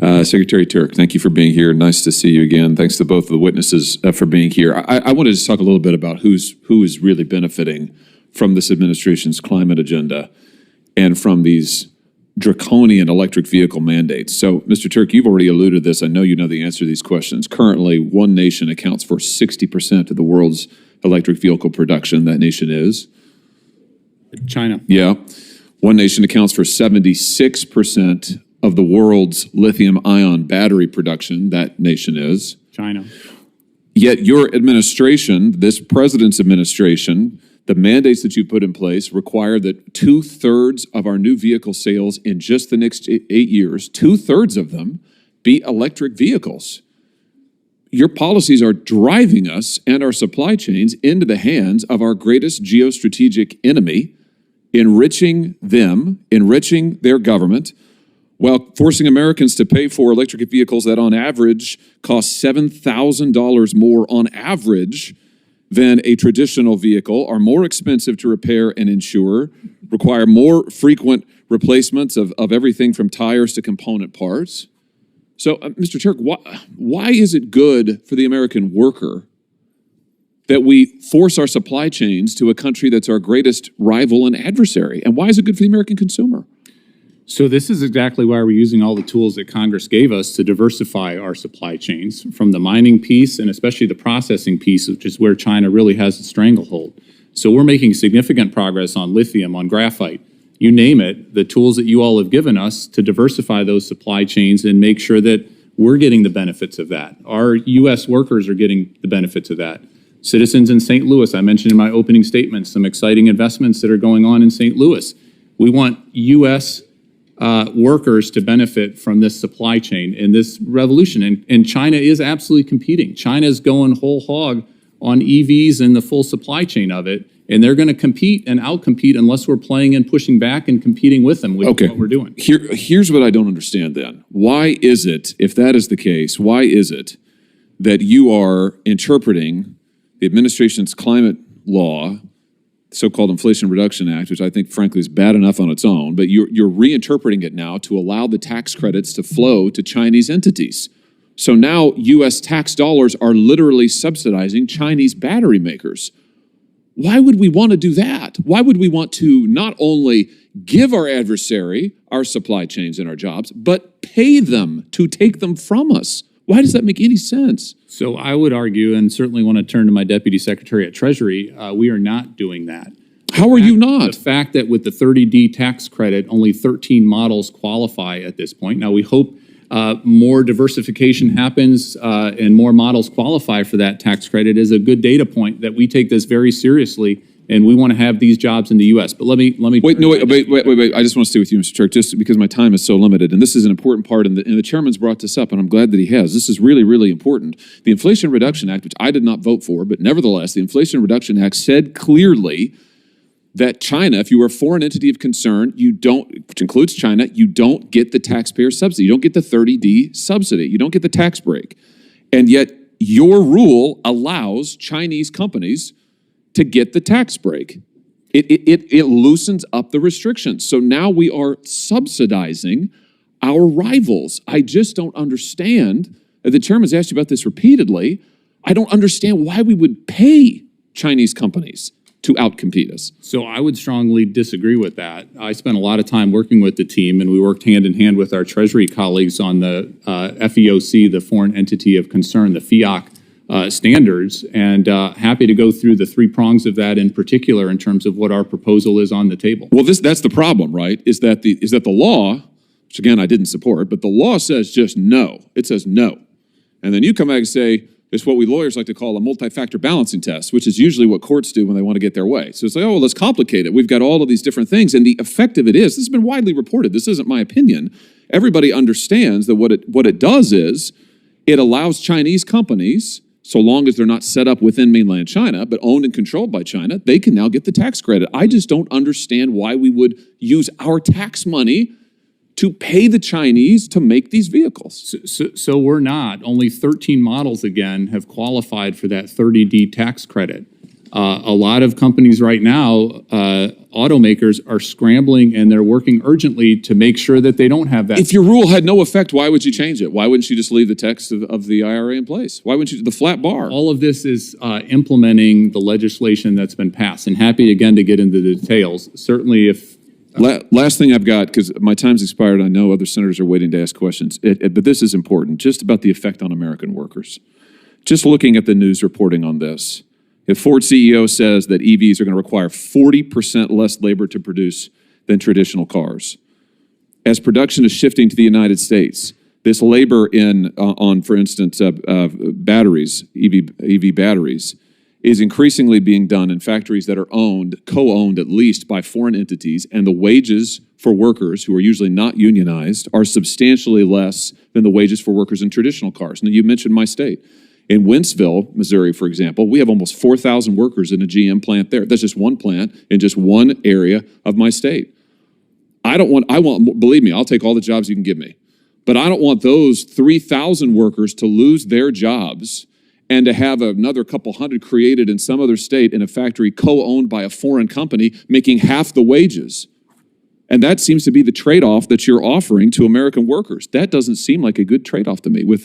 Secretary Turk, thank you for being here. Nice to see you again. Thanks to both of the witnesses for being here. I wanted to talk a little bit about who is really benefiting from this administration's climate agenda and from these draconian electric vehicle mandates. So, Mr. Turk, you've already alluded to this. I know you know the answer to these questions. Currently, one nation accounts for 60% of the world's electric vehicle production. That nation is? China. Yeah. One nation accounts for 76% of the world's lithium-ion battery production. That nation is? China. Yet your administration, this president's administration, the mandates that you put in place require that 2/3 of our new vehicle sales in just the next 8 years, 2/3 of them, be electric vehicles. Your policies are driving us and our supply chains into the hands of our greatest geostrategic enemy, enriching them, enriching their government, while forcing Americans to pay for electric vehicles that on average cost $7,000 more on average than a traditional vehicle, are more expensive to repair and insure, require more frequent replacements of everything from tires to component parts. So, Mr. Turk, why is it good for the American worker that we force our supply chains to a country that's our greatest rival and adversary? And why is it good for the American consumer? So this is exactly why we're using all the tools that Congress gave us to diversify our supply chains, from the mining piece and especially the processing piece, which is where China really has a stranglehold. So we're making significant progress on lithium, on graphite, you name it, the tools that you all have given us to diversify those supply chains and make sure that we're getting the benefits of that. Our U.S. workers are getting the benefits of that. Citizens in St. Louis, I mentioned in my opening statement, some exciting investments that are going on in St. Louis. We want U.S. Workers to benefit from this supply chain and this revolution. And China is absolutely competing. China is going whole hog on EVs and the full supply chain of it. And they're going to compete and outcompete unless we're playing and pushing back and competing with them, which is what we're doing. Here's what I don't understand then. Why is it, if that is the case, why is it that you are interpreting the administration's climate law, so-called Inflation Reduction Act, which I think, frankly, is bad enough on its own, but you're reinterpreting it now to allow the tax credits to flow to Chinese entities. So now U.S. tax dollars are literally subsidizing Chinese battery makers. Why would we want to do that? Why would we want to not only give our adversary our supply chains and our jobs, but pay them to take them from us? Why does that make any sense? So I would argue, and certainly want to turn to my Deputy Secretary at Treasury, we are not doing that. How are you not? The fact that with the 30D tax credit, only 13 models qualify at this point. Now, we hope more diversification happens and more models qualify for that tax credit is a good data point that we take this very seriously, and we want to have these jobs in the U.S. But let me wait. I just want to stay with you, Mr. Turk, just because my time is so limited, and this is an important part. And the chairman's brought this up, and I'm glad that he has. This is really, really important. The Inflation Reduction Act, which I did not vote for, but nevertheless, the Inflation Reduction Act said clearly that China, if you are a foreign entity of concern, which includes China, you don't get the taxpayer subsidy. You don't get the 30D subsidy. You don't get the tax break. And yet your rule allows Chinese companies to get the tax break. It loosens up the restrictions. So now we are subsidizing our rivals. I just don't understand. The chairman's asked you about this repeatedly. I don't understand why we would pay Chinese companies to outcompete us. So I would strongly disagree with that. I spent a lot of time working with the team, and we worked hand in hand with our Treasury colleagues on the FEOC, the Foreign Entity of Concern, the FEOC standards, and happy to go through the three prongs of that in particular in terms of what our proposal is on the table. Well, that's the problem, right? Is that the law, which again I didn't support, but the law says just no. It says no. And then you come back and say, it's what we lawyers like to call a multi-factor balancing test, which is usually what courts do when they want to get their way. So it's like, oh, well, let's complicate it. We've got all of these different things. And the effect of it is, this has been widely reported. This isn't my opinion. Everybody understands that what it does is it allows Chinese companies, so long as they're not set up within mainland China, but owned and controlled by China, they can now get the tax credit. I just don't understand why we would use our tax money to pay the Chinese to make these vehicles. So we're not. Only 13 models, again, have qualified for that 30D tax credit. A lot of companies right now, automakers are scrambling and they're working urgently to make sure that they don't have that. If your rule had no effect, why would you change it? Why wouldn't you just leave the text of the IRA in place? Why wouldn't you, the flat bar? All of this is implementing the legislation that's been passed, and happy again to get into the details. Certainly if... Last thing I've got, because my time's expired, I know other senators are waiting to ask questions, but this is important, just about the effect on American workers. Just looking at the news reporting on this, if Ford CEO says that EVs are going to require 40% less labor to produce than traditional cars. As production is shifting to the United States, this labor on, for instance, batteries, EV batteries, is increasingly being done in factories that are co-owned at least by foreign entities, and the wages for workers who are usually not unionized are substantially less than the wages for workers in traditional cars. Now, you mentioned my state. In Wentzville, Missouri, for example, we have almost 4,000 workers in a GM plant there. That's just one plant in just one area of my state. Believe me, I'll take all the jobs you can give me. But I don't want those 3,000 workers to lose their jobs and to have another couple hundred created in some other state in a factory co-owned by a foreign company making half the wages. And that seems to be the trade-off that you're offering to American workers. That doesn't seem like a good trade-off to me with that.